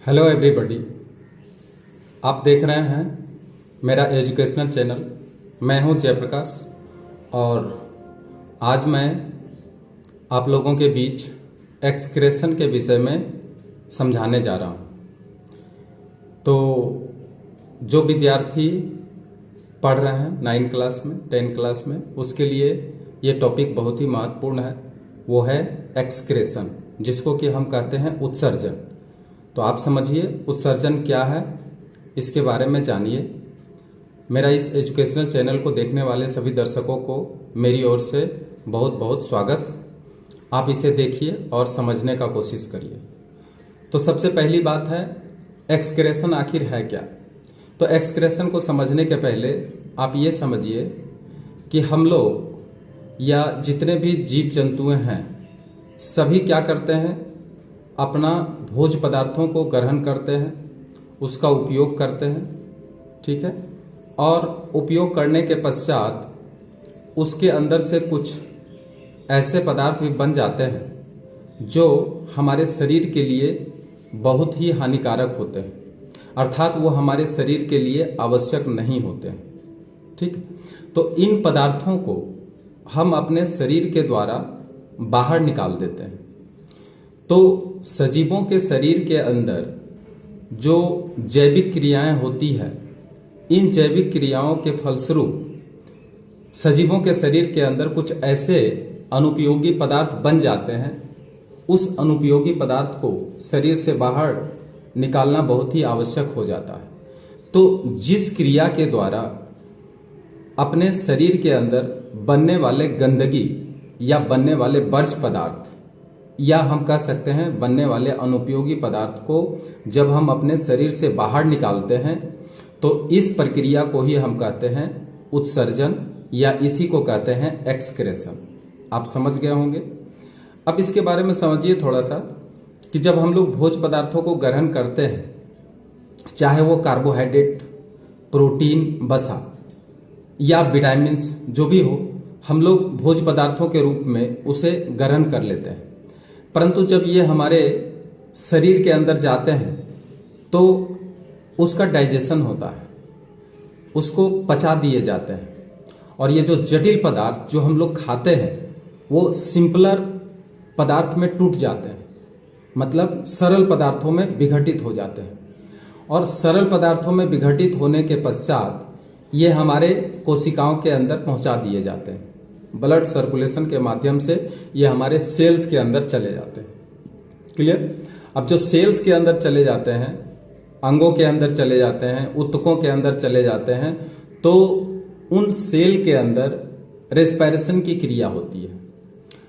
Hello everybody, आप देख रहे हैं मेरा एजुकेशनल चैनल। मैं हूं जयप्रकाश और आज मैं आप लोगों के बीच एक्सक्रेशन के विषय में समझाने जा रहा हूं। तो जो विद्यार्थी पढ़ रहे हैं 9 क्लास में 10 क्लास में, उसके लिए ये टॉपिक बहुत ही महत्वपूर्ण है। वो है एक्सक्रेशन, जिसको कि हम कहते हैं उत्सर्जन। तो आप समझिए उत्सर्जन क्या है, इसके बारे में जानिए। मेरा इस एजुकेशनल चैनल को देखने वाले सभी दर्शकों को मेरी ओर से बहुत बहुत स्वागत। आप इसे देखिए और समझने का कोशिश करिए। तो सबसे पहली बात है, एक्सक्रेशन आखिर है क्या। तो एक्सक्रेशन को समझने के पहले आप ये समझिए कि हम लोग या जितने भी जीव जंतुएं हैं, सभी क्या करते हैं, अपना भोज्य पदार्थों को ग्रहण करते हैं, उसका उपयोग करते हैं, ठीक है। और उपयोग करने के पश्चात उसके अंदर से कुछ ऐसे पदार्थ भी बन जाते हैं जो हमारे शरीर के लिए बहुत ही हानिकारक होते हैं, अर्थात वो हमारे शरीर के लिए आवश्यक नहीं होते हैं, ठीक। तो इन पदार्थों को हम अपने शरीर के द्वारा बाहर निकाल देते हैं। तो सजीवों के शरीर के अंदर जो जैविक क्रियाएं होती है, इन जैविक क्रियाओं के फलस्वरूप सजीवों के शरीर के अंदर कुछ ऐसे अनुपयोगी पदार्थ बन जाते हैं। उस अनुपयोगी पदार्थ को शरीर से बाहर निकालना बहुत ही आवश्यक हो जाता है। तो जिस क्रिया के द्वारा अपने शरीर के अंदर बनने वाले गंदगी या बनने वाले वर्ज्य पदार्थ, या हम कह सकते हैं बनने वाले अनुपयोगी पदार्थ को जब हम अपने शरीर से बाहर निकालते हैं, तो इस प्रक्रिया को ही हम कहते हैं उत्सर्जन, या इसी को कहते हैं एक्सक्रेशन। आप समझ गए होंगे। अब इसके बारे में समझिए थोड़ा सा कि जब हम लोग भोज्य पदार्थों को ग्रहण करते हैं, चाहे वो कार्बोहाइड्रेट, प्रोटीन, वसा या विटामिन्स जो भी हो, हम लोग भोज्य पदार्थों के रूप में उसे ग्रहण कर लेते हैं। परंतु जब ये हमारे शरीर के अंदर जाते हैं तो उसका डाइजेशन होता है, उसको पचा दिए जाते हैं, और ये जो जटिल पदार्थ जो हम लोग खाते हैं वो सिंपलर पदार्थ में टूट जाते हैं, मतलब सरल पदार्थों में विघटित हो जाते हैं। और सरल पदार्थों में विघटित होने के पश्चात ये हमारे कोशिकाओं के अंदर पहुंचा दिए जाते हैं। ब्लड सर्कुलेशन के माध्यम से ये हमारे सेल्स के अंदर चले जाते हैं। क्लियर। अब जो सेल्स के अंदर चले जाते हैं, अंगों के अंदर चले जाते हैं, ऊतकों के अंदर चले जाते हैं, तो उन सेल के अंदर रेस्पिरेशन की क्रिया होती है।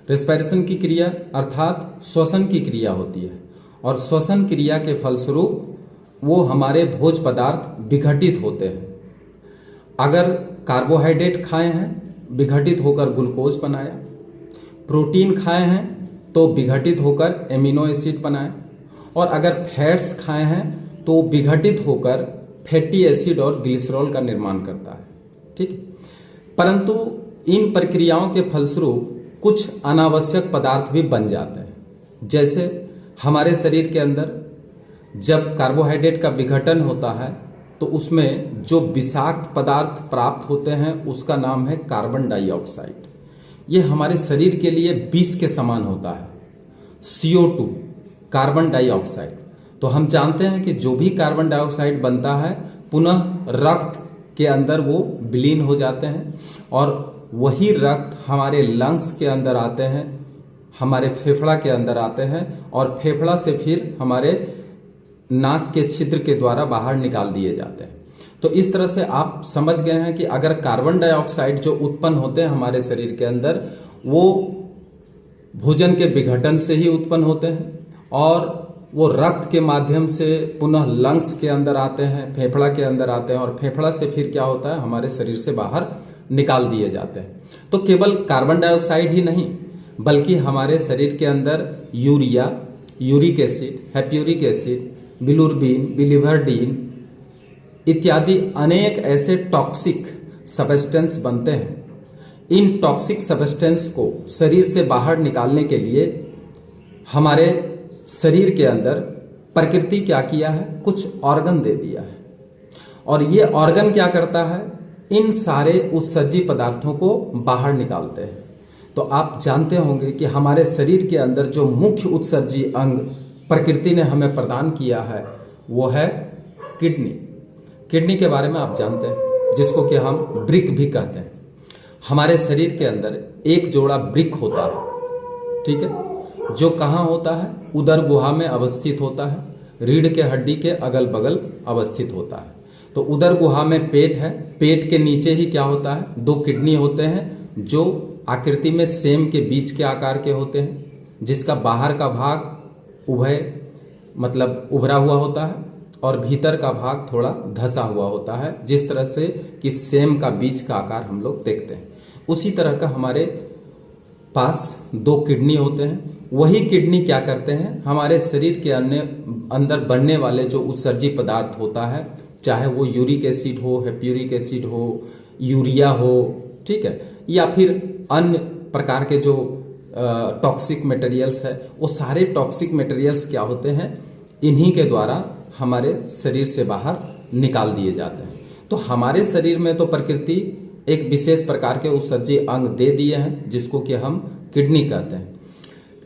रेस्पिरेशन की क्रिया अर्थात श्वसन की क्रिया होती है, और श्वसन क्रिया के फलस्वरूप वो हमारे भोज्य पदार्थ विघटित होते हैं। अगर कार्बोहाइड्रेट खाए हैं, विघटित होकर ग्लूकोज बनाया, प्रोटीन खाए हैं तो विघटित होकर एमिनो एसिड बनाया, और अगर फैट्स खाए हैं तो विघटित होकर फैटी एसिड और ग्लिसरॉल का निर्माण करता है, ठीक। परंतु इन प्रक्रियाओं के फलस्वरूप कुछ अनावश्यक पदार्थ भी बन जाते हैं। जैसे हमारे शरीर के अंदर जब कार्बोहाइड्रेट का विघटन होता है तो उसमें जो विषाक्त पदार्थ प्राप्त होते हैं उसका नाम है कार्बन डाइऑक्साइड। ये हमारे शरीर के लिए विष के समान होता है, CO2, कार्बन डाइऑक्साइड। तो हम जानते हैं कि जो भी कार्बन डाइऑक्साइड बनता है पुनः रक्त के अंदर वो विलीन हो जाते हैं, और वही रक्त हमारे लंग्स के अंदर आते हैं, हमारे फेफड़ा के अंदर आते हैं, और फेफड़ा से फिर हमारे नाक के छिद्र के द्वारा बाहर निकाल दिए जाते हैं। तो इस तरह से आप समझ गए हैं कि अगर कार्बन डाइऑक्साइड जो उत्पन्न होते हैं हमारे शरीर के अंदर, वो भोजन के विघटन से ही उत्पन्न होते हैं, और वो रक्त के माध्यम से पुनः लंग्स के अंदर आते हैं, फेफड़ा के अंदर आते हैं, और फेफड़ा से फिर क्या होता है, हमारे शरीर से बाहर निकाल दिए जाते हैं। तो केवल कार्बन डाइऑक्साइड ही नहीं, बल्कि हमारे शरीर के अंदर urea, uric acid, hippuric acid, bilirubin, biliverdin इत्यादि अनेक ऐसे टॉक्सिक सब्सटेंस बनते हैं। इन टॉक्सिक सब्सटेंस को शरीर से बाहर निकालने के लिए हमारे शरीर के अंदर प्रकृति क्या किया है, कुछ ऑर्गन दे दिया है, और ये ऑर्गन क्या करता है, इन सारे उत्सर्जी पदार्थों को बाहर निकालते हैं। तो आप जानते होंगे कि हमारे शरीर के अंदर जो मुख्य उत्सर्जी अंग प्रकृति ने हमें प्रदान किया है वो है किडनी। किडनी के बारे में आप जानते हैं, जिसको कि हम वृक्क भी कहते हैं। हमारे शरीर के अंदर एक जोड़ा वृक्क होता है, ठीक है, जो कहाँ होता है, उदर गुहा में अवस्थित होता है, रीढ़ के हड्डी के अगल बगल अवस्थित होता है। तो उदर गुहा में पेट है, पेट के नीचे ही क्या होता है, दो किडनी होते हैं जो आकृति में सेम के बीच के आकार के होते हैं, जिसका बाहर का भाग उभय मतलब उभरा हुआ होता है और भीतर का भाग थोड़ा धंसा हुआ होता है, जिस तरह से कि सेम का बीच का आकार हम लोग देखते हैं। उसी तरह का हमारे पास दो किडनी होते हैं। वही किडनी क्या करते हैं, हमारे शरीर के अंदर बनने वाले जो उत्सर्जी पदार्थ होता है, चाहे वो यूरिक एसिड हो, हेप्यूरिक एसिड हो, यूरिया हो, ठीक है, या फिर अन्य प्रकार के जो टॉक्सिक मटेरियल्स है, वो सारे टॉक्सिक मटेरियल्स क्या होते हैं, इन्हीं के द्वारा हमारे शरीर से बाहर निकाल दिए जाते हैं। तो हमारे शरीर में तो प्रकृति एक विशेष प्रकार के उत्सर्जी अंग दे दिए हैं, जिसको कि हम किडनी कहते हैं।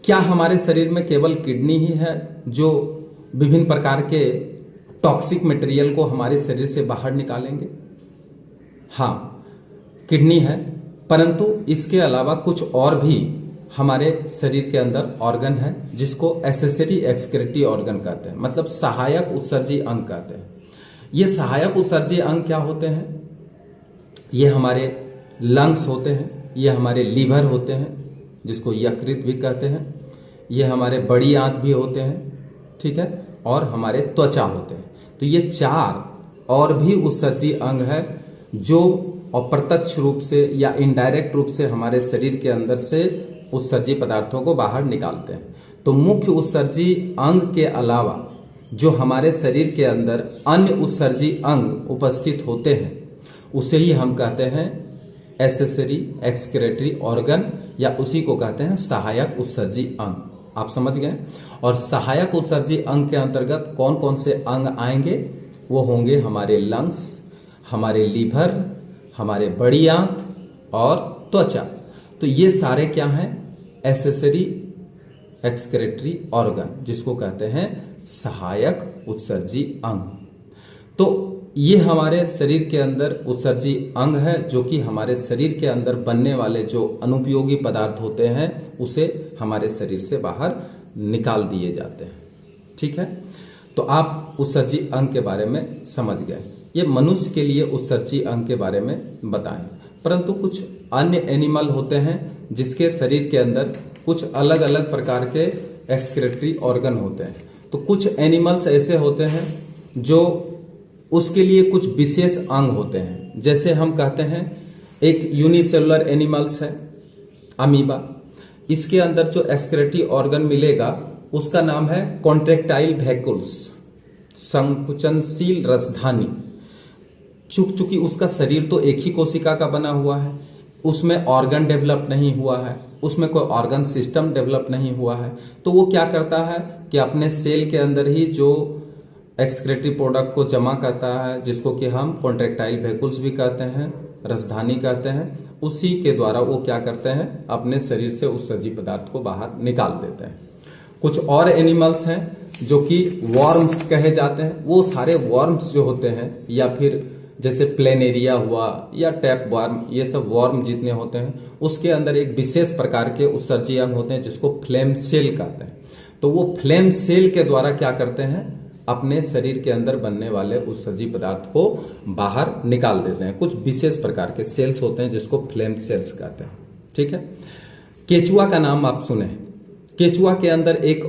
क्या हमारे शरीर में केवल किडनी ही है जो विभिन्न प्रकार के टॉक्सिक मटेरियल को हमारे शरीर से बाहर निकालेंगे? हाँ, किडनी है, परंतु इसके अलावा कुछ और भी हमारे शरीर के अंदर ऑर्गन है, जिसको एसेसरी एक्सक्रीटरी ऑर्गन कहते हैं, मतलब सहायक उत्सर्जी अंग कहते हैं। ये सहायक उत्सर्जी अंग क्या होते हैं? ये हमारे लंग्स होते हैं, ये हमारे लीवर होते हैं, जिसको यकृत भी कहते हैं, ये हमारे बड़ी आंत भी होते हैं, ठीक है, और हमारे त्वचा होते हैं। तो ये चार और भी उत्सर्जी अंग है जो अप्रत्यक्ष रूप से या इनडायरेक्ट रूप से हमारे शरीर के अंदर से उत्सर्जी पदार्थों को बाहर निकालते हैं। तो मुख्य उत्सर्जी अंग के अलावा जो हमारे शरीर के अंदर अन्य उत्सर्जी अंग उपस्थित होते हैं, उसे ही हम कहते हैं एसेसरी एक्सक्रीटरी ऑर्गन, या उसी को कहते हैं सहायक उत्सर्जी अंग। आप समझ गए? और सहायक उत्सर्जी अंग के अंतर्गत कौन कौन से अंग आएंगे? वो होंगे हमारे लंग्स, हमारे लीवर, हमारे बड़ी आंत और त्वचा। तो ये सारे क्या हैं? एसेसरी एक्सक्रीटरी ऑर्गन, जिसको कहते हैं सहायक उत्सर्जी अंग। तो ये हमारे शरीर के अंदर उत्सर्जी अंग है, जो कि हमारे शरीर के अंदर बनने वाले जो अनुपयोगी पदार्थ होते हैं उसे हमारे शरीर से बाहर निकाल दिए जाते हैं। ठीक है, तो आप उत्सर्जी अंग के बारे में समझ गए। ये मनुष्य के लिए उत्सर्जी अंग के बारे में बताएं, परंतु कुछ अन्य एनिमल होते हैं जिसके शरीर के अंदर कुछ अलग अलग प्रकार के एक्सक्रीटरी ऑर्गन होते हैं। तो कुछ एनिमल्स ऐसे होते हैं जो उसके लिए कुछ विशेष अंग होते हैं। जैसे हम कहते हैं एक यूनिसेलुलर एनिमल्स है अमीबा, इसके अंदर जो एक्सक्रीटरी ऑर्गन मिलेगा उसका नाम है कॉन्ट्रेक्टाइल वैक्यूल्स, संकुचनशील रसधानी। चूंकि उसका शरीर तो एक ही कोशिका का बना हुआ है, उसमें ऑर्गन डेवलप नहीं हुआ है, उसमें कोई ऑर्गन सिस्टम डेवलप नहीं हुआ है, तो वो क्या करता है कि अपने सेल के अंदर ही जो एक्सक्रीटरी प्रोडक्ट को जमा करता है, जिसको कि हम कॉन्ट्रेक्टाइल वैक्यूल्स भी कहते हैं, रसधानी कहते हैं, उसी के द्वारा वो क्या करते हैं, अपने शरीर से उत्सर्जी पदार्थ को बाहर निकाल देते हैं। कुछ और एनिमल्स हैं जो कि वॉर्म्स कहे जाते हैं। वो सारे वॉर्म्स जो होते हैं, या फिर जैसे प्लेनेरिया हुआ या टैप वार्म, ये सब वॉर्म जितने होते हैं उसके अंदर एक विशेष प्रकार के उत्सर्जी अंग होते हैं जिसको फ्लेम सेल कहते हैं। तो वो फ्लेम सेल के द्वारा क्या करते हैं, अपने शरीर के अंदर बनने वाले उत्सर्जी पदार्थ को बाहर निकाल देते हैं। कुछ विशेष प्रकार के सेल्स होते हैं जिसको फ्लेम सेल्स कहते हैं। ठीक है, केचुआ का नाम आप सुने। केचुआ के अंदर एक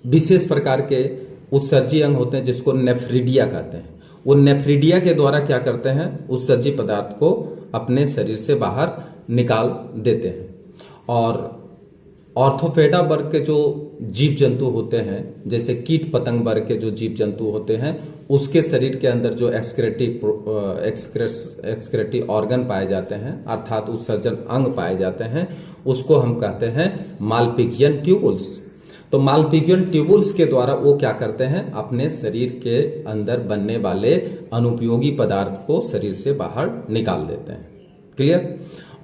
विशेष प्रकार के उत्सर्जी अंग होते हैं जिसको नेफ्रिडिया कहते हैं। वो नेफ्रिडिया के द्वारा क्या करते हैं, उत्सर्जी पदार्थ को अपने शरीर से बाहर निकाल देते हैं। और ऑर्थोपेडा वर्ग के जो जीव जंतु होते हैं, जैसे कीट पतंग वर्ग के जो जीव जंतु होते हैं, उसके शरीर के अंदर जो एक्सक्रीटरी ऑर्गन पाए जाते हैं, अर्थात उत्सर्जन अंग पाए जाते हैं, उसको हम कहते हैं मालपिघियन ट्यूबुल्स। तो मालपिजियन ट्यूबुल्स के द्वारा वो क्या करते हैं, अपने शरीर के अंदर बनने वाले अनुपयोगी पदार्थ को शरीर से बाहर निकाल देते हैं। क्लियर।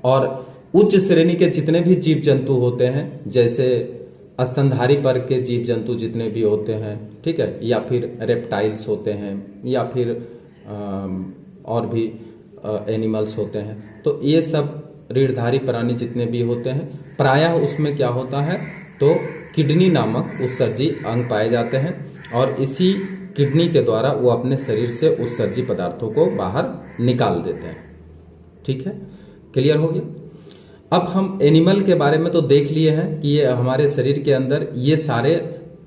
और उच्च श्रेणी के जितने भी जीव जंतु होते हैं, जैसे स्तनधारी वर्ग के जीव जंतु जितने भी होते हैं, ठीक है, या फिर रेप्टाइल्स होते हैं, या फिर और भी एनिमल्स होते हैं, तो ये सब रीढ़धारी प्राणी जितने भी होते हैं, प्रायः उसमें क्या होता है, तो किडनी नामक उत्सर्जी अंग पाए जाते हैं और इसी किडनी के द्वारा वो अपने शरीर से उत्सर्जी पदार्थों को बाहर निकाल देते हैं। ठीक है, क्लियर हो गया। अब हम एनिमल के बारे में तो देख लिए हैं कि ये हमारे शरीर के अंदर ये सारे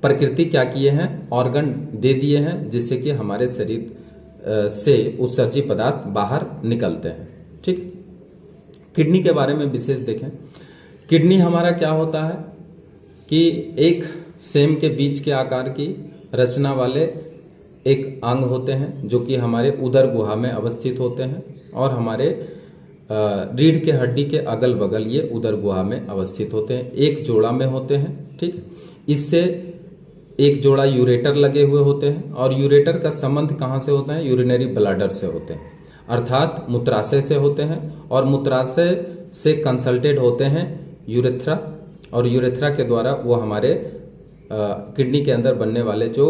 प्रकृति क्या किए हैं, ऑर्गन दे दिए हैं जिससे कि हमारे शरीर से उत्सर्जी पदार्थ बाहर निकलते हैं। ठीक। किडनी के बारे में विशेष देखें। किडनी हमारा क्या होता है कि एक सेम के बीच के आकार की रचना वाले एक अंग होते हैं जो कि हमारे उदर गुहा में अवस्थित होते हैं और हमारे रीढ़ के हड्डी के अगल बगल ये उदर गुहा में अवस्थित होते हैं, एक जोड़ा में होते हैं। ठीक है, इससे एक जोड़ा यूरेटर लगे हुए होते हैं और यूरेटर का संबंध कहाँ से होता है, यूरिनरी ब्लैडर से होते हैं, अर्थात मूत्राशय से होते हैं और मूत्राशय से कंसल्टेड होते हैं यूरेथ्रा और यूरेथ्रा के द्वारा वो हमारे किडनी के अंदर बनने वाले जो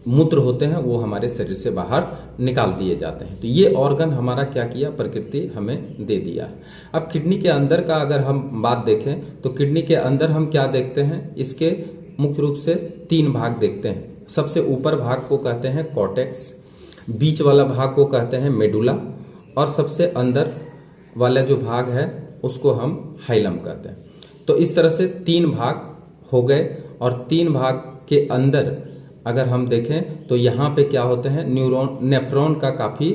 मूत्र होते हैं वो हमारे शरीर से बाहर निकाल दिए जाते हैं। तो ये ऑर्गन हमारा क्या किया, प्रकृति हमें दे दिया है। अब किडनी के अंदर का अगर हम बात देखें तो किडनी के अंदर हम क्या देखते हैं, इसके मुख्य रूप से 3 भाग देखते हैं। सबसे ऊपर भाग को कहते हैं कॉर्टेक्स, बीच वाला भाग को कहते हैं मेडुला और सबसे अंदर वाला जो भाग है उसको हम हाइलम कहते हैं। तो इस तरह से 3 भाग हो गए और 3 भाग के अंदर अगर हम देखें तो यहाँ पे क्या होते हैं, नेफ्रॉन का काफी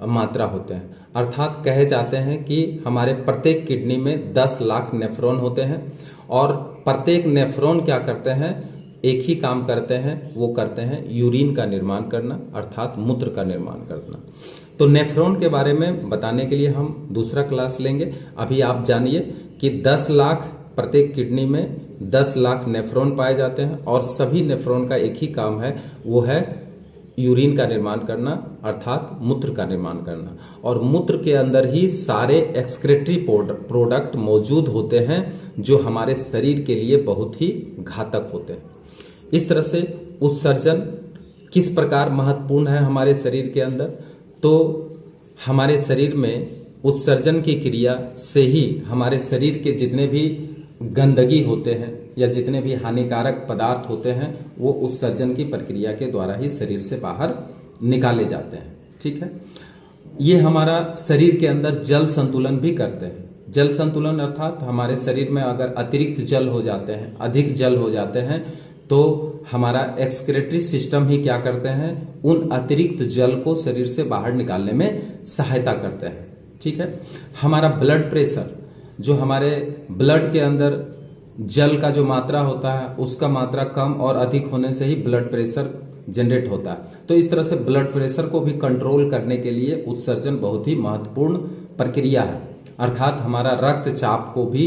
मात्रा होते हैं, अर्थात कहे जाते हैं कि हमारे प्रत्येक किडनी में 10 लाख नेफ्रॉन होते हैं और प्रत्येक नेफ्रॉन क्या करते हैं, एक ही काम करते हैं, वो करते हैं यूरिन का निर्माण करना, अर्थात मूत्र का निर्माण करना। तो नेफ्रॉन के बारे में बताने के लिए हम दूसरा क्लास लेंगे। अभी आप जानिए कि 10 लाख प्रत्येक किडनी में 10 लाख नेफ्रॉन पाए जाते हैं और सभी नेफ्रॉन का एक ही काम है, वो है यूरिन का निर्माण करना, अर्थात मूत्र का निर्माण करना। और मूत्र के अंदर ही सारे एक्सक्रेटरी प्रोडक्ट मौजूद होते हैं जो हमारे शरीर के लिए बहुत ही घातक होते हैं। इस तरह से उत्सर्जन किस प्रकार महत्वपूर्ण है हमारे शरीर के अंदर, तो हमारे शरीर में उत्सर्जन की क्रिया से ही हमारे शरीर के जितने भी गंदगी होते हैं या जितने भी हानिकारक पदार्थ होते हैं वो उत्सर्जन की प्रक्रिया के द्वारा ही शरीर से बाहर निकाले जाते हैं। ठीक है, ये हमारा शरीर के अंदर जल संतुलन भी करते हैं। जल संतुलन अर्थात हमारे शरीर में अगर अतिरिक्त जल हो जाते हैं, अधिक जल हो जाते हैं, तो हमारा एक्सक्रेटरी सिस्टम ही क्या करते हैं, उन अतिरिक्त जल को शरीर से बाहर निकालने में सहायता करते हैं। ठीक है, हमारा ब्लड प्रेशर, जो हमारे ब्लड के अंदर जल का जो मात्रा होता है उसका मात्रा कम और अधिक होने से ही ब्लड प्रेशर जनरेट होता है। तो इस तरह से ब्लड प्रेशर को भी कंट्रोल करने के लिए उत्सर्जन बहुत ही महत्वपूर्ण प्रक्रिया है, अर्थात हमारा रक्तचाप को भी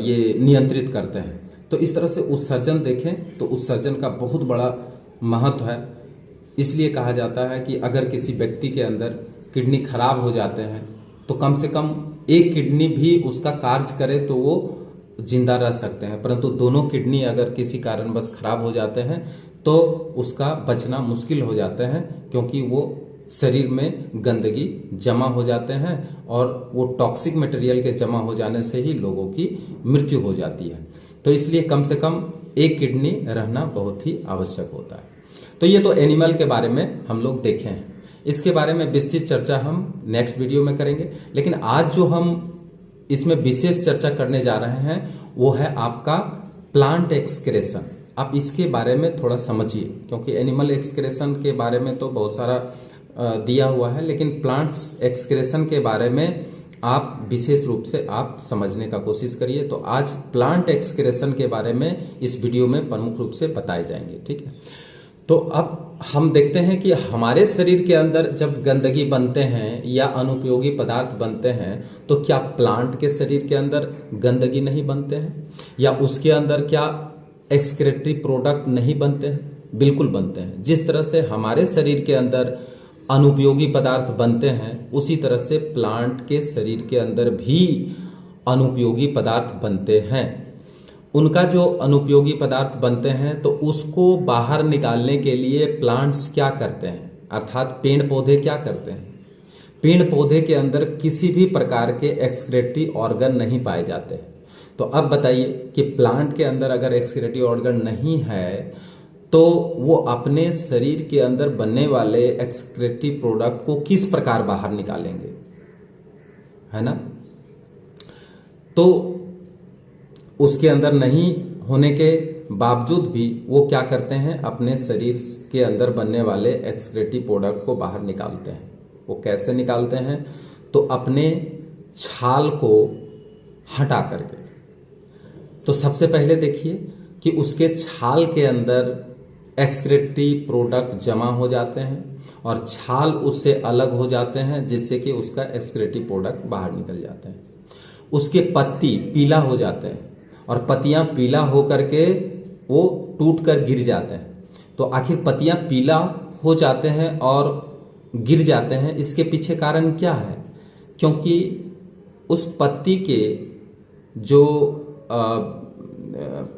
ये नियंत्रित करते हैं। तो इस तरह से उत्सर्जन देखें तो उत्सर्जन का बहुत बड़ा महत्व है। इसलिए कहा जाता है कि अगर किसी व्यक्ति के अंदर किडनी खराब हो जाते हैं तो कम से कम एक किडनी भी उसका कार्य करे तो वो जिंदा रह सकते हैं, परंतु दोनों किडनी अगर किसी कारणवश खराब हो जाते हैं तो उसका बचना मुश्किल हो जाता है, क्योंकि वो शरीर में गंदगी जमा हो जाते हैं और वो टॉक्सिक मटेरियल के जमा हो जाने से ही लोगों की मृत्यु हो जाती है। तो इसलिए कम से कम एक किडनी रहना बहुत ही आवश्यक होता है। तो ये तो एनिमल के बारे में हम लोग देखे हैं, इसके बारे में विस्तृत चर्चा हम नेक्स्ट वीडियो में करेंगे। लेकिन आज जो हम इसमें विशेष चर्चा करने जा रहे हैं वो है आपका प्लांट एक्सक्रेशन। आप इसके बारे में थोड़ा समझिए, क्योंकि एनिमल एक्सक्रेशन के बारे में तो बहुत सारा दिया हुआ है, लेकिन प्लांट्स एक्सक्रेशन के बारे में आप विशेष रूप से आप समझने का कोशिश करिए। तो आज प्लांट एक्सक्रेशन के बारे में इस वीडियो में प्रमुख रूप से बताए जाएंगे। ठीक है, तो अब हम देखते हैं कि हमारे शरीर के अंदर जब गंदगी बनते हैं या अनुपयोगी पदार्थ बनते हैं तो क्या प्लांट के शरीर के अंदर गंदगी नहीं बनते हैं, या उसके अंदर क्या एक्सक्रेटरी प्रोडक्ट नहीं बनते हैं? बिल्कुल बनते हैं। जिस तरह से हमारे शरीर के अंदर अनुपयोगी पदार्थ बनते हैं, उसी तरह से प्लांट के शरीर के अंदर भी अनुपयोगी पदार्थ बनते हैं। उनका जो अनुपयोगी पदार्थ बनते हैं तो उसको बाहर निकालने के लिए प्लांट्स क्या करते हैं, अर्थात पेड़ पौधे क्या करते हैं? पेड़ पौधे के अंदर किसी भी प्रकार के एक्सक्रेटरी ऑर्गन नहीं पाए जाते। तो अब बताइए कि प्लांट के अंदर अगर एक्सक्रेटरी ऑर्गन नहीं है तो वो अपने शरीर के अंदर बनने वाले एक्सक्रेटरी प्रोडक्ट को किस प्रकार बाहर निकालेंगे, है ना? तो उसके अंदर नहीं होने के बावजूद भी वो क्या करते हैं, अपने शरीर के अंदर बनने वाले एक्सक्रेटरी प्रोडक्ट को बाहर निकालते हैं। वो कैसे निकालते हैं? तो अपने छाल को हटा करके। तो सबसे पहले देखिए कि उसके छाल के अंदर एक्सक्रेटरी प्रोडक्ट जमा हो जाते हैं और छाल उससे अलग हो जाते हैं, जिससे कि उसका एक्सक्रेटरी प्रोडक्ट बाहर निकल जाते हैं। उसके पत्ती पीला हो जाते हैं और पत्तियां पीला होकर के वो टूट कर गिर जाते हैं। तो आखिर पत्तियां पीला हो जाते हैं और गिर जाते हैं, इसके पीछे कारण क्या है? क्योंकि उस पत्ती के जो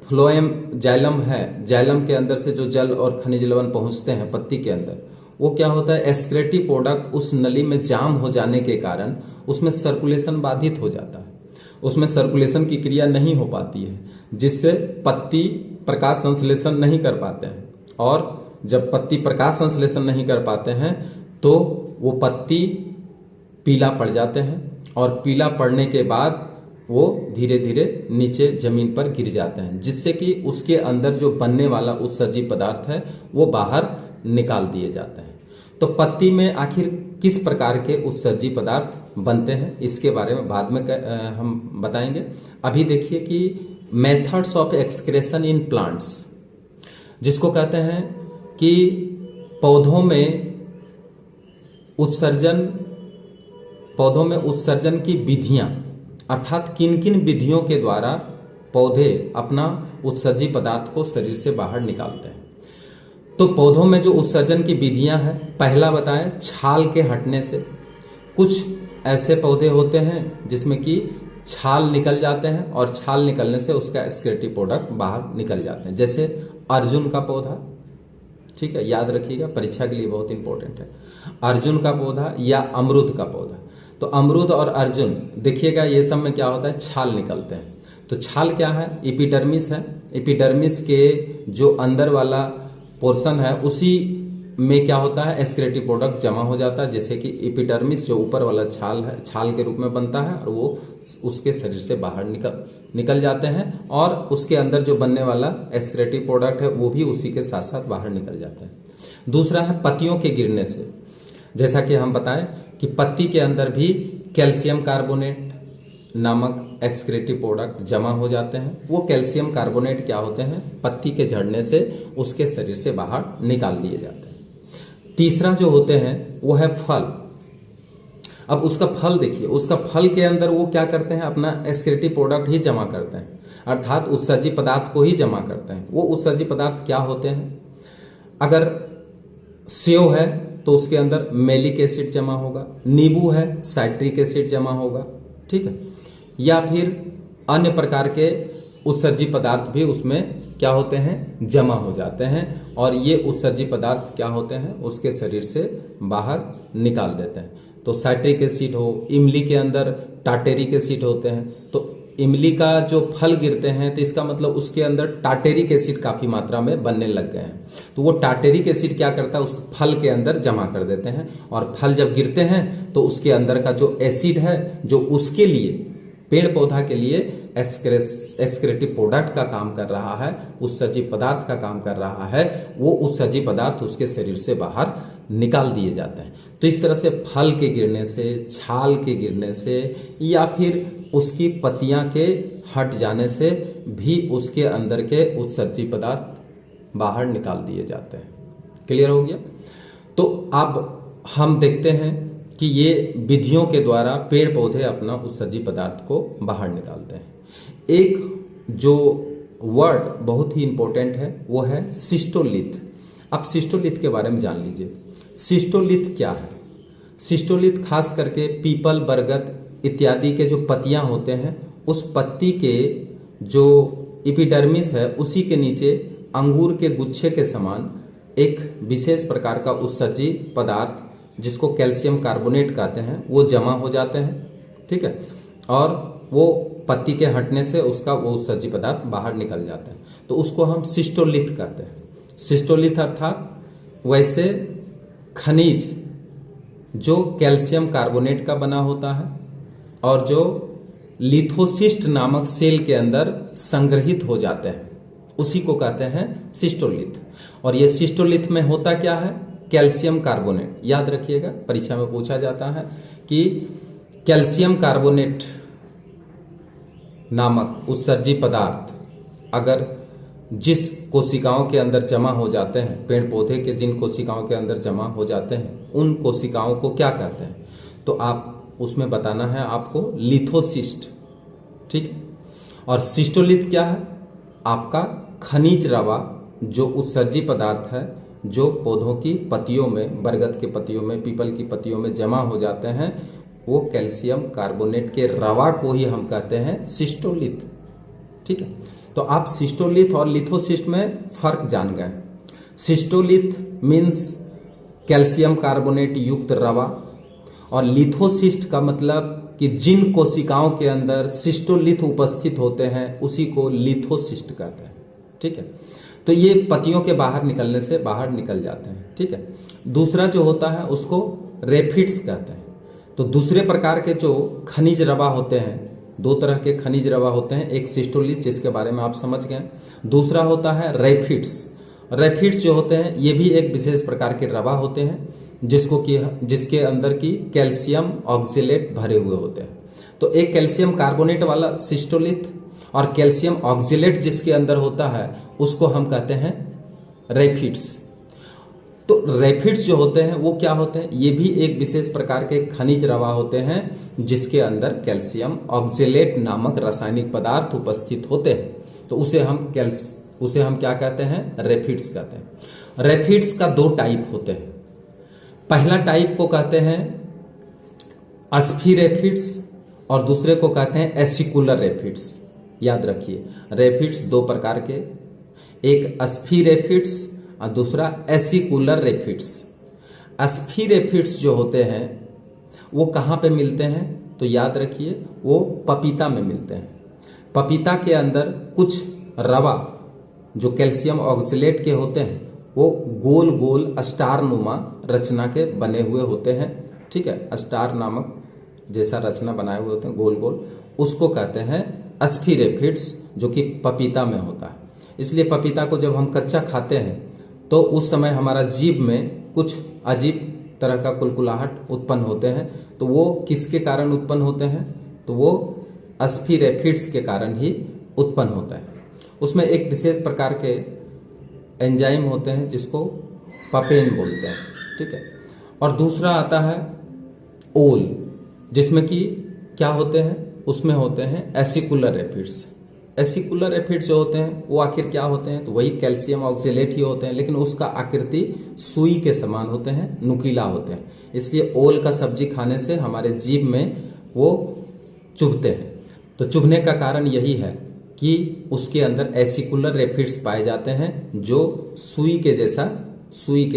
फ्लोएम जाइलम है, जाइलम के अंदर से जो जल और खनिज लवण पहुंचते हैं पत्ती के अंदर, वो क्या होता है, एक्सक्रेटरी प्रोडक्ट उस नली में जाम हो जाने के कारण उसमें सर्कुलेशन बाधित हो जाता है। उसमें सर्कुलेशन की क्रिया नहीं हो पाती है, जिससे पत्ती प्रकाश संश्लेषण नहीं कर पाते हैं। और जब पत्ती प्रकाश संश्लेषण नहीं कर पाते हैं तो वो पत्ती पीला पड़ जाते हैं और पीला पड़ने के बाद वो धीरे धीरे नीचे जमीन पर गिर जाते हैं, जिससे कि उसके अंदर जो बनने वाला उत्सर्जी पदार्थ है वो बाहर निकाल दिए जाते हैं। तो पत्ती में आखिर किस प्रकार के उत्सर्जी पदार्थ बनते हैं, इसके बारे में बाद में हम बताएंगे। अभी देखिए कि methods of excretion in plants, जिसको कहते हैं कि पौधों में उत्सर्जन की विधियां, अर्थात किन किन विधियों के द्वारा पौधे अपना उत्सर्जी पदार्थ को शरीर से बाहर निकालते हैं। तो पौधों में जो उत्सर्जन की विधियां हैं, पहला बताएं छाल के हटने से। कुछ ऐसे पौधे होते हैं जिसमें कि छाल निकल जाते हैं और छाल निकलने से उसका एक्सक्रेटरी प्रोडक्ट बाहर निकल जाते हैं, जैसे अर्जुन का पौधा। ठीक है, याद रखिएगा, परीक्षा के लिए बहुत इंपॉर्टेंट है। अर्जुन का पौधा या अमरूद का पौधा। तो अमरूद और अर्जुन देखिएगा, ये सब में क्या होता है, छाल निकलते हैं। तो छाल क्या है, एपिडर्मिस है। एपिडर्मिस के जो अंदर वाला पोर्शन है उसी में क्या होता है, एक्सक्रेटरी प्रोडक्ट जमा हो जाता है, जैसे कि एपिडर्मिस जो ऊपर वाला छाल है, छाल के रूप में बनता है और वो उसके शरीर से बाहर निकल जाते हैं और उसके अंदर जो बनने वाला एक्सक्रेटरी प्रोडक्ट है वो भी उसी के साथ साथ बाहर निकल जाता है। दूसरा है पत्तियों के गिरने से। जैसा कि हम बताएं कि पत्ती के अंदर भी कैल्शियम कार्बोनेट नामक एक्सक्रेटरी प्रोडक्ट जमा हो जाते हैं। वो कैल्शियम कार्बोनेट क्या होते हैं, पत्ती के झड़ने से उसके शरीर से बाहर निकाल दिए जाते हैं। तीसरा जो होते हैं वो है फल। अब उसका फल देखिए, उसका फल के अंदर वो क्या करते हैं, अपना एक्सक्रेटरी प्रोडक्ट ही जमा करते हैं, अर्थात उत्सर्जी पदार्थ को ही जमा करते हैं। वो उत्सर्जी पदार्थ क्या होते हैं, अगर सेव है तो उसके अंदर मैलिक एसिड जमा होगा, नींबू है साइट्रिक एसिड जमा होगा, ठीक है, या फिर अन्य प्रकार के उत्सर्जी पदार्थ भी उसमें क्या होते हैं, जमा हो जाते हैं और ये उत्सर्जी पदार्थ क्या होते हैं, उसके शरीर से बाहर निकाल देते हैं। तो साइट्रिक एसिड हो, इमली के अंदर टार्टेरिक एसिड होते हैं। तो इमली का जो फल गिरते हैं तो इसका मतलब उसके अंदर टार्टेरिक एसिड काफी मात्रा में बनने लग गए हैं। तो वो टार्टेरिक एसिड क्या करता है, उस फल के अंदर जमा कर देते हैं और फल जब गिरते हैं तो उसके अंदर का जो एसिड है, जो उसके लिए पेड़ पौधा के लिए एक्सक्रेटरी प्रोडक्ट का काम कर रहा है, उत्सर्जी पदार्थ का काम कर रहा है, वो उत्सर्जी पदार्थ उसके शरीर से बाहर निकाल दिए जाते हैं। तो इस तरह से फल के गिरने से, छाल के गिरने से या फिर उसकी पत्तियां के हट जाने से भी उसके अंदर के उत्सर्जी पदार्थ बाहर निकाल दिए जाते हैं। क्लियर हो गया? तो अब हम देखते हैं कि ये विधियों के द्वारा पेड़ पौधे अपना उत्सर्जी पदार्थ को बाहर निकालते हैं। एक जो वर्ड बहुत ही इंपॉर्टेंट है, वो है सिस्टोलिथ। अब सिस्टोलिथ के बारे में जान लीजिए। सिस्टोलिथ क्या है? सिस्टोलिथ खास करके पीपल, बरगद इत्यादि के जो पत्तियां होते हैं, उस पत्ती के जो एपिडर्मिस है उसी के नीचे अंगूर के गुच्छे के समान एक विशेष प्रकार का उत्सर्जी पदार्थ जिसको कैल्शियम कार्बोनेट कहते हैं वो जमा हो जाते हैं, ठीक है, और वो पत्ती के हटने से उसका वो उत्सर्जी पदार्थ बाहर निकल जाता है, तो उसको हम सिस्टोलिथ कहते हैं। सिस्टोलिथ अर्थात वैसे खनिज जो कैल्शियम कार्बोनेट का बना होता है और जो लिथोसिस्ट नामक सेल के अंदर संग्रहित हो जाते हैं, उसी को कहते हैं सिस्टोलिथ। और ये सिस्टोलिथ में होता क्या है? Calcium carbonate. याद रखिएगा, परीक्षा में पूछा जाता है कि कैल्शियम कार्बोनेट नामक उत्सर्जी पदार्थ अगर जिस कोशिकाओं के अंदर जमा हो जाते हैं, पेड़ पौधे के जिन कोशिकाओं के अंदर जमा हो जाते हैं, उन कोशिकाओं को क्या कहते हैं? तो आप उसमें बताना है आपको लिथोसिस्ट, ठीक है। और सिस्टोलिथ क्या है? आपका खनिज रवा जो उत्सर्जी पदार्थ है जो पौधों की पत्तियों में, बरगद के पत्तियों में, पीपल की पत्तियों में जमा हो जाते हैं, वो कैल्शियम कार्बोनेट के रवा को ही हम कहते हैं सिस्टोलिथ, ठीक है। तो आप सिस्टोलिथ और लिथोसिस्ट में फर्क जान गए। सिस्टोलिथ मीन्स कैल्शियम कार्बोनेट युक्त रवा, और लिथोसिस्ट का मतलब कि जिन कोशिकाओं के अंदर सिस्टोलिथ उपस्थित होते हैं उसी को लिथोसिस्ट कहते हैं, ठीक है। तो ये पत्तियों के बाहर निकलने से बाहर निकल जाते हैं, ठीक है। दूसरा जो होता है उसको रेफिड्स कहते हैं। तो दूसरे प्रकार के जो खनिज रवा होते हैं, दो तरह के खनिज रवा होते हैं, एक सिस्टोलिथ जिसके बारे में आप समझ गए, दूसरा होता है रेफिड्स। रेफिड्स जो होते हैं ये भी एक विशेष प्रकार के रवा होते हैं जिसके अंदर की कैल्शियम ऑक्जेलेट भरे हुए होते हैं। तो एक कैल्शियम कार्बोनेट वाला सिस्टोलिथ और कैल्शियम ऑक्जेलेट जिसके अंदर होता है उसको हम कहते हैं रेफिड्स। तो रेफिड्स जो होते हैं वो क्या होते हैं? ये भी एक विशेष प्रकार के खनिज रवा होते हैं जिसके अंदर कैल्शियम ऑक्जेलेट नामक रासायनिक पदार्थ उपस्थित होते हैं। तो उसे हम क्या कहते हैं? रेफिड्स कहते हैं। रेफिड्स का दो टाइप होते हैं। पहला टाइप को कहते हैं अस्फीरेफिड्स और दूसरे को कहते हैं एसिकुलर रेफिड्स। याद रखिए, रेफिड्स दो प्रकार के, एक अस्फीरेफिड्स और दूसरा एसिकुलर रेफिड्स। अस्फीरेफिड्स जो होते हैं वो कहाँ पे मिलते हैं? तो याद रखिए, वो पपीता में मिलते हैं। पपीता के अंदर कुछ रवा जो कैल्शियम ऑक्जेलेट के होते हैं वो गोल गोल स्टार नुमा रचना के बने हुए होते हैं, ठीक है। स्टार नामक जैसा रचना बनाए हुए होते हैं गोल गोल, उसको कहते हैं अस्फीरेफिड्स, जो कि पपीता में होता है। इसलिए पपीता को जब हम कच्चा खाते हैं तो उस समय हमारा जीभ में कुछ अजीब तरह का कुलकुलाहट उत्पन्न होते हैं। तो वो किसके कारण उत्पन्न होते हैं? तो वो अस्फीरेफिड्स के कारण ही उत्पन्न होता है। उसमें एक विशेष प्रकार के एंजाइम होते हैं जिसको पपेन बोलते हैं, ठीक है। और दूसरा आता है ओल, जिसमें कि क्या होते हैं? उसमें होते हैं एसिकुलर रेफिड्स। एसिकुलर रेफिड्स जो होते हैं वो आखिर क्या होते हैं? तो वही कैल्शियम ऑक्जेलेट ही होते हैं, लेकिन उसका आकृति सुई के समान होते हैं, नुकीला होते हैं। इसलिए ओल का सब्जी खाने से हमारे जीभ में वो चुभते हैं। तो चुभने का कारण यही है कि उसके अंदर एसिकुलर रेफिड्स पाए जाते हैं जो सुई के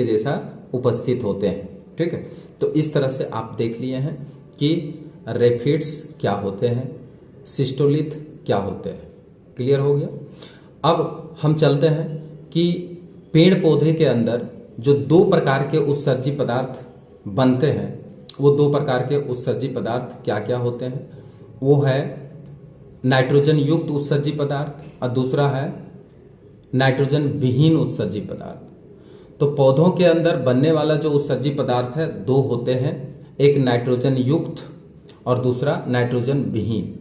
जैसा उपस्थित होते हैं, ठीक है। तो इस तरह से आप देख लिए हैं कि रेफिड्स क्या होते हैं, सिस्टोलिथ क्या होते हैं। क्लियर हो गया? अब हम चलते हैं कि पेड़ पौधे के अंदर जो दो प्रकार के उत्सर्जी पदार्थ बनते हैं, वो दो प्रकार के उत्सर्जी पदार्थ क्या क्या होते हैं? वो है नाइट्रोजन युक्त उत्सर्जी पदार्थ और दूसरा है नाइट्रोजन विहीन उत्सर्जी पदार्थ। तो पौधों के अंदर बनने वाला जो उत्सर्जी पदार्थ है दो होते हैं, एक नाइट्रोजन युक्त और दूसरा नाइट्रोजन विहीन।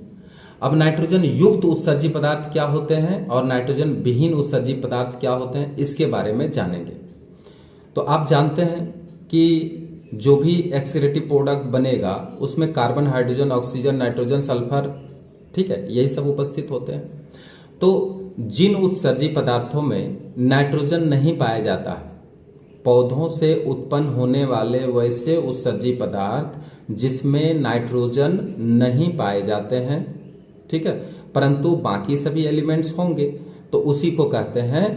अब नाइट्रोजन युक्त उत्सर्जी पदार्थ क्या होते हैं और नाइट्रोजन विहीन उत्सर्जी पदार्थ क्या होते हैं, इसके बारे में जानेंगे। तो आप जानते हैं कि जो भी एक्सक्रीटिव प्रोडक्ट बनेगा उसमें carbon, hydrogen, oxygen, nitrogen, sulphur, ठीक है, यही सब उपस्थित होते हैं। तो जिन उत्सर्जी पदार्थों में नाइट्रोजन नहीं पाया जाता है, पौधों से उत्पन्न होने वाले वैसे उत्सर्जी पदार्थ जिसमें नाइट्रोजन नहीं पाए जाते हैं, ठीक है, परंतु बाकी सभी एलिमेंट्स होंगे, तो उसी को कहते हैं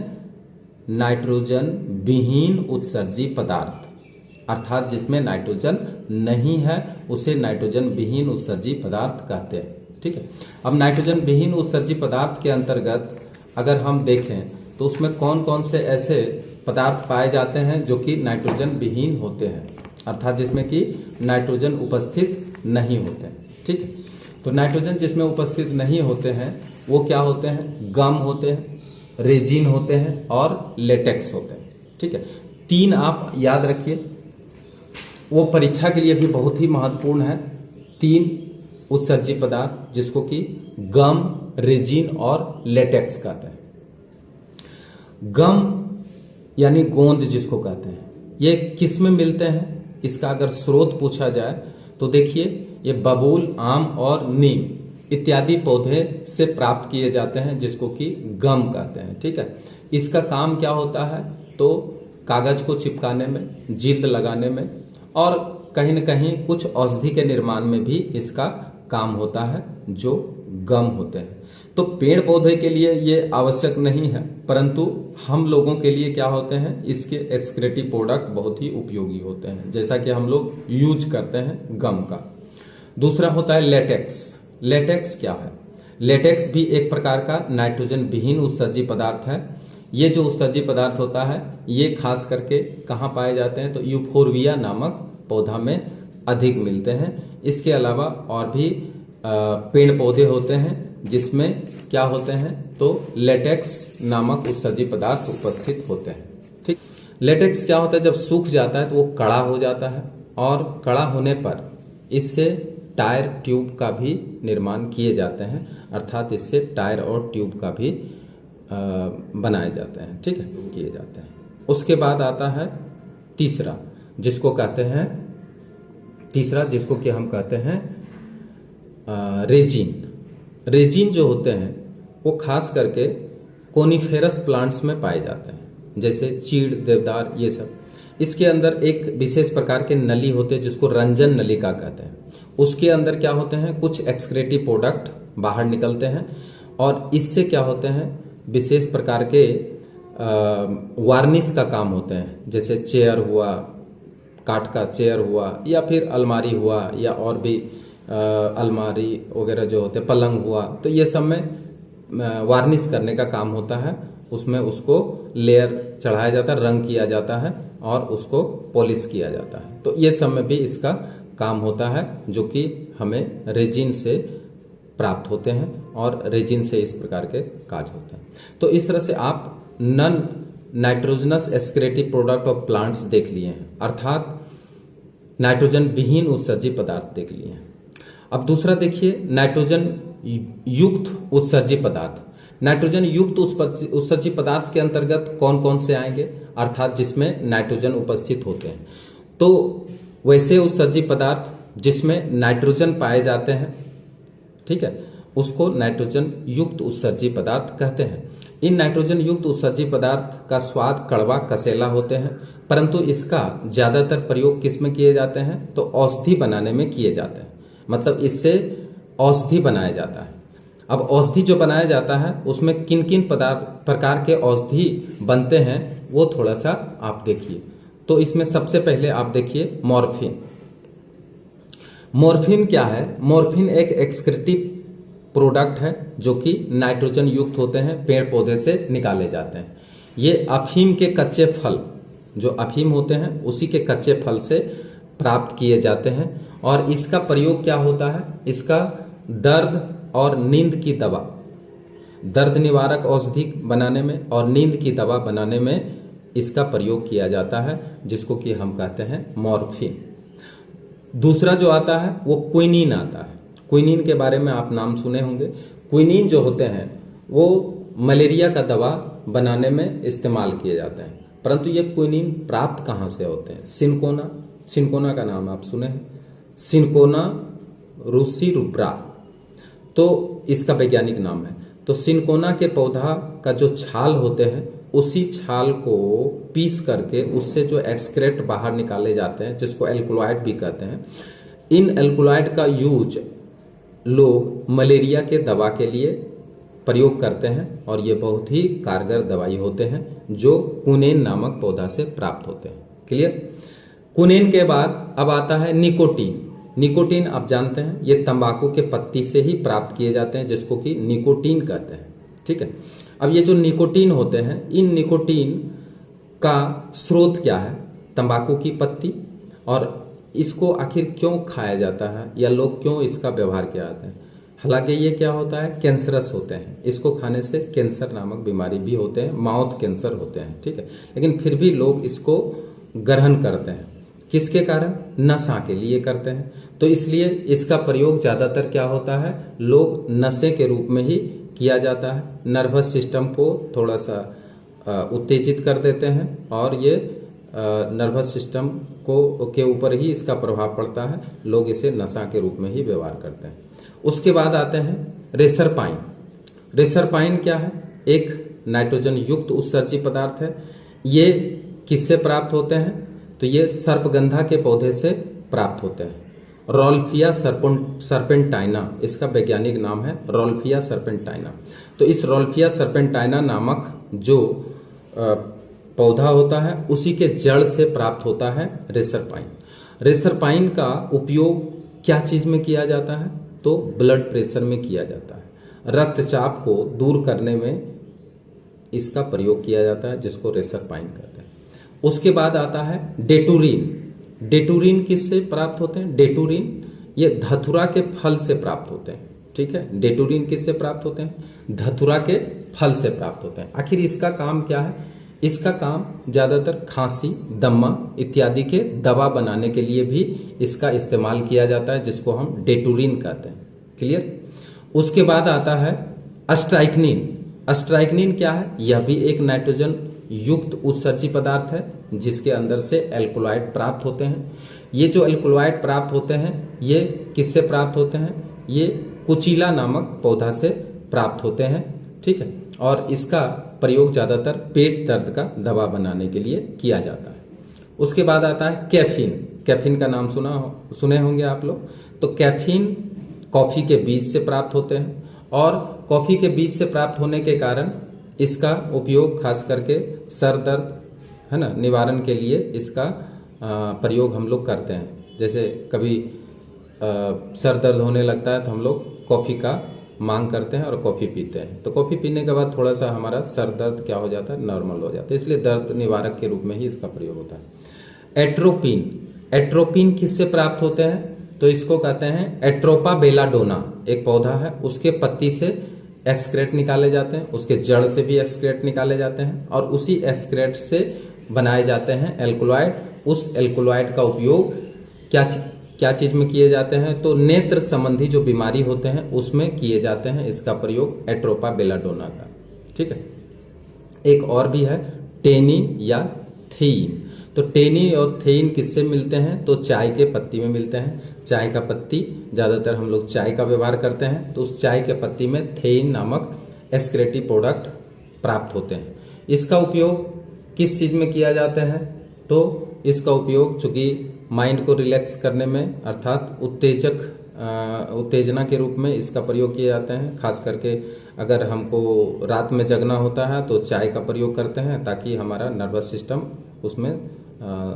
नाइट्रोजन विहीन उत्सर्जी पदार्थ। अर्थात जिसमें नाइट्रोजन नहीं है उसे नाइट्रोजन विहीन उत्सर्जी पदार्थ कहते हैं, ठीक है। अब नाइट्रोजन विहीन उत्सर्जी पदार्थ के अंतर्गत अगर हम देखें तो उसमें कौन कौन से ऐसे पदार्थ पाए जाते हैं जो कि नाइट्रोजन विहीन होते हैं, अर्थात जिसमें कि नाइट्रोजन उपस्थित नहीं होते हैं, ठीक है। तो नाइट्रोजन जिसमें उपस्थित नहीं होते हैं वो क्या होते हैं? गम होते हैं, रेजिन होते हैं और लेटेक्स होते हैं, ठीक है। तीन आप याद रखिए, वो परीक्षा के लिए भी बहुत ही महत्वपूर्ण है। तीन उत्सर्जी पदार्थ जिसको कि गम, रेजिन और लेटेक्स कहते हैं। गम यानी गोंद जिसको कहते हैं, ये किस में मिलते हैं? इसका अगर स्रोत पूछा जाए तो देखिए, ये बबूल, आम और नीम इत्यादि पौधे से प्राप्त किए जाते हैं जिसको कि गम कहते हैं, ठीक है। इसका काम क्या होता है? तो कागज को चिपकाने में, जिल्द लगाने में और कहीं न कहीं कुछ औषधि के निर्माण में भी इसका काम होता है जो गम होते हैं। तो पेड़ पौधे के लिए ये आवश्यक नहीं है, परंतु हम लोगों के लिए क्या होते हैं, इसके एक्सक्रीटिव प्रोडक्ट बहुत ही उपयोगी होते हैं, जैसा कि हम लोग यूज करते हैं गम का। दूसरा होता है लेटेक्स। लेटेक्स क्या है? लेटेक्स भी एक प्रकार का नाइट्रोजन विहीन उत्सर्जी पदार्थ है। ये जो उत्सर्जी पदार्थ होता है ये खास करके कहाँ पाए जाते हैं? तो यूफोरबिया नामक पौधा में अधिक मिलते हैं। इसके अलावा और भी पेड़ पौधे होते हैं जिसमें क्या होते हैं? तो लेटेक्स नामक उत्सर्जी पदार्थ उपस्थित होते हैं, ठीक। लेटेक्स क्या होता है? जब सूख जाता है तो वो कड़ा हो जाता है और कड़ा होने पर इससे टायर ट्यूब का भी निर्माण किए जाते हैं, अर्थात इससे टायर और ट्यूब का भी बनाए जाते हैं, ठीक है, किए जाते हैं। उसके बाद आता है तीसरा जिसको कि हम कहते हैं रेजिन। रेजिन जो होते हैं वो खास करके कोनिफेरस प्लांट्स में पाए जाते हैं, जैसे चीड़, देवदार, ये सब। इसके अंदर एक विशेष प्रकार के नली होते हैं जिसको रंजन नलिका कहते हैं। उसके अंदर क्या होते हैं? कुछ एक्सक्रीटिव प्रोडक्ट बाहर निकलते हैं और इससे क्या होते हैं? विशेष प्रकार के वार्निश का काम होते हैं, जैसे चेयर हुआ, काठ का चेयर हुआ, या फिर अलमारी हुआ, या और भी अलमारी वगैरह जो होते, पलंग हुआ, तो ये सब में वार्निश करने का काम होता है। उसमें उसको लेयर चढ़ाया जाता है, रंग किया जाता है और उसको पॉलिश किया जाता है। तो ये सब में भी इसका काम होता है जो कि हमें रेजिन से प्राप्त होते हैं और रेजिन से इस प्रकार के काज होते हैं। तो इस तरह से आप non nitrogenous excretive product of plants देख लिए हैं, अर्थात नाइट्रोजन विहीन उत्सर्जी पदार्थ देख लिए हैं। अब दूसरा देखिए, नाइट्रोजन युक्त उत्सर्जी पदार्थ। नाइट्रोजन युक्त उत्सर्जी पदार्थ के अंतर्गत कौन कौन से आएंगे? अर्थात जिसमें नाइट्रोजन उपस्थित होते हैं। तो वैसे उत्सर्जी पदार्थ जिसमें नाइट्रोजन पाए जाते हैं, ठीक है, उसको नाइट्रोजन युक्त उत्सर्जी पदार्थ कहते हैं। इन नाइट्रोजन युक्त उत्सर्जी पदार्थ का स्वाद कड़वा, कसेला होते हैं, परंतु इसका ज्यादातर प्रयोग किस में किए जाते हैं? तो औषधि बनाने में किए जाते हैं। मतलब इससे औषधि बनाया जाता है। अब औषधि जो बनाया जाता है उसमें किन किन प्रकार के औषधि बनते हैं वो थोड़ा सा आप देखिए। तो इसमें सबसे पहले आप देखिए मॉर्फिन। मॉर्फिन क्या है? मॉर्फिन एक एक्सक्रीटिव प्रोडक्ट है जो कि नाइट्रोजन युक्त होते हैं, पेड़ पौधे से निकाले जाते हैं। ये अफीम के कच्चे फल, जो अफीम होते हैं उसी के कच्चे फल से प्राप्त किए जाते हैं। और इसका प्रयोग क्या होता है? इसका दर्द और नींद की दवा, दर्द निवारक औषधि बनाने में और नींद की दवा बनाने में इसका प्रयोग किया जाता है, जिसको कि हम कहते हैं मॉर्फिन। दूसरा जो आता है वो क्विनीन आता है। क्विनीन के बारे में आप नाम सुने होंगे। क्विनीन जो होते हैं वो मलेरिया का दवा बनाने में इस्तेमाल किए जाते हैं, परंतु ये क्विनीन प्राप्त कहाँ से होते हैं? सिनकोना, सिनकोना का नाम आप सुने हैं, सिनकोना रूसी रुब्रा, तो इसका वैज्ञानिक नाम है। तो सिनकोना के पौधा का जो छाल होते हैं उसी छाल को पीस करके उससे जो एक्सक्रेट बाहर निकाले जाते हैं, जिसको एल्कलॉइड भी कहते हैं, इन एल्कलॉइड का यूज लोग मलेरिया के दवा के लिए प्रयोग करते हैं और ये बहुत ही कारगर दवाई होते हैं जो कुनेन नामक पौधा से प्राप्त होते हैं। क्लियर। कुनेन के बाद अब आता है निकोटीन। निकोटीन आप जानते हैं ये तंबाकू के पत्ती से ही प्राप्त किए जाते हैं, जिसको कि निकोटीन कहते हैं। ठीक है। अब ये जो निकोटीन होते हैं, इन निकोटीन का स्रोत क्या है? तंबाकू की पत्ती। और इसको आखिर क्यों खाया जाता है या लोग क्यों इसका व्यवहार किया जाता है? हालांकि ये क्या होता है, कैंसरस होते हैं। इसको खाने से कैंसर नामक बीमारी भी होते हैं, माउथ कैंसर होते हैं। ठीक है। लेकिन फिर भी लोग इसको ग्रहण करते हैं। किसके कारण? नशा के लिए करते हैं। तो इसलिए इसका प्रयोग ज्यादातर क्या होता है, लोग नशे के रूप में ही किया जाता है। नर्वस सिस्टम को थोड़ा सा उत्तेजित कर देते हैं और ये नर्वस सिस्टम को के ऊपर ही इसका प्रभाव पड़ता है। लोग इसे नशा के रूप में ही व्यवहार करते हैं। उसके बाद आते हैं रेसरपाइन। रेसरपाइन क्या है? एक नाइट्रोजन युक्त उत्सर्जी पदार्थ है। ये किससे प्राप्त होते हैं? तो ये सर्पगंधा के पौधे से प्राप्त होते हैं। रोल्फिया सर्पेंटाइना इसका वैज्ञानिक नाम है, रोल्फिया सर्पेंटाइना। तो इस रोल्फिया सर्पेंटाइना नामक जो पौधा होता है उसी के जड़ से प्राप्त होता है रेसरपाइन। रेसरपाइन का उपयोग क्या चीज में किया जाता है? तो ब्लड प्रेशर में किया जाता है। रक्तचाप को दूर करने में इसका प्रयोग किया जाता है, जिसको रेसरपाइन कहते हैं। उसके बाद आता है डेटुरिन। डेटुरिन किससे प्राप्त होते हैं? डेटुरिन ये धतूरा के फल से प्राप्त होते हैं। ठीक है। डेटुरिन किससे प्राप्त होते हैं? धतूरा के फल से प्राप्त होते हैं। आखिर इसका काम क्या है? इसका काम ज्यादातर खांसी, दमा इत्यादि के दवा बनाने के लिए भी इसका इस्तेमाल किया जाता है, जिसको हम डेटुरिन कहते हैं। क्लियर। उसके बाद आता है अस्ट्राइक्निन। अस्ट्राइक्निन क्या है? यह भी एक नाइट्रोजन युक्त उत्सर्जी पदार्थ है, जिसके अंदर से एल्कलॉइड प्राप्त होते हैं। ये जो एल्कलॉइड प्राप्त होते हैं ये किससे प्राप्त होते हैं? ये कुचिला नामक पौधा से प्राप्त होते हैं। ठीक है। और इसका प्रयोग ज्यादातर पेट दर्द का दवा बनाने के लिए किया जाता है। उसके बाद आता है कैफीन। कैफीन का नाम सुने होंगे आप लोग। तो कैफीन कॉफी के बीज से प्राप्त होते हैं और कॉफी के बीज से प्राप्त होने के कारण इसका उपयोग खास करके सर दर्द है ना निवारण के लिए इसका प्रयोग हम लोग करते हैं। जैसे कभी सर दर्द होने लगता है तो हम लोग कॉफी का मांग करते हैं और कॉफी पीते हैं। तो कॉफी पीने के बाद थोड़ा सा हमारा सर दर्द क्या हो जाता है, नॉर्मल हो जाता है। इसलिए दर्द निवारक के रूप में ही इसका प्रयोग होता है। एट्रोपिन। एट्रोपिन किससे प्राप्त होते हैं? तो इसको कहते हैं एट्रोपा बेलाडोना। एक पौधा है, उसके पत्ती से एक्सक्रेट निकाले जाते हैं, उसके जड़ से भी एक्सक्रेट निकाले जाते हैं और उसी एक्सक्रेट से बनाए जाते हैं एल्कलॉइड। उस एल्कलॉइड का उपयोग क्या चीज में किए जाते हैं? तो नेत्र संबंधी जो बीमारी होते हैं उसमें किए जाते हैं इसका प्रयोग, एट्रोपा बेलाडोना का। ठीक है। एक और भी है टेनिन या थेइन। तो टेनिन और थेइन किससे मिलते हैं? तो चाय के पत्ती में मिलते हैं। चाय का पत्ती ज्यादातर हम लोग चाय का व्यवहार करते हैं, तो उस चाय के पत्ती में थेइन नामक एक्सक्रेटिव प्रोडक्ट प्राप्त होते हैं। इसका उपयोग किस चीज में किया जाता है? तो इसका उपयोग चूंकि माइंड को रिलैक्स करने में अर्थात उत्तेजना के रूप में इसका प्रयोग किया जाता है। खास करके अगर हमको रात में जगना होता है तो चाय का प्रयोग करते हैं ताकि हमारा नर्वस सिस्टम उसमें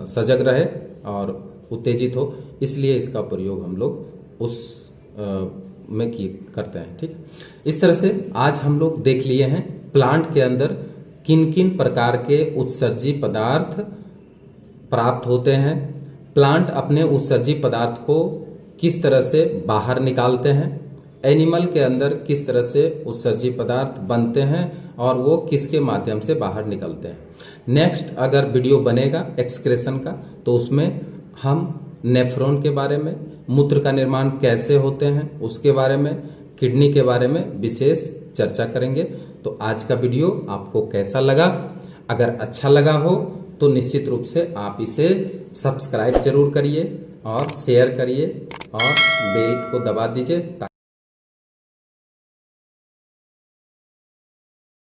सजग रहे और उत्तेजित हो, इसलिए इसका प्रयोग हम लोग उस में करते हैं। ठीक। इस तरह से आज हम लोग देख लिए हैं प्लांट के अंदर किन किन प्रकार के उत्सर्जी पदार्थ प्राप्त होते हैं, प्लांट अपने उत्सर्जी पदार्थ को किस तरह से बाहर निकालते हैं, एनिमल के अंदर किस तरह से उत्सर्जी पदार्थ बनते हैं और वो किसके माध्यम से बाहर निकलते हैं। नेक्स्ट अगर वीडियो बनेगा एक्सक्रेशन का तो उसमें हम नेफ्रॉन के बारे में, मूत्र का निर्माण कैसे होते हैं उसके बारे में, किडनी के बारे में विशेष चर्चा करेंगे। तो आज का वीडियो आपको कैसा लगा? अगर अच्छा लगा हो तो निश्चित रूप से आप इसे सब्सक्राइब जरूर करिए और शेयर करिए और बेल को दबा दीजिए।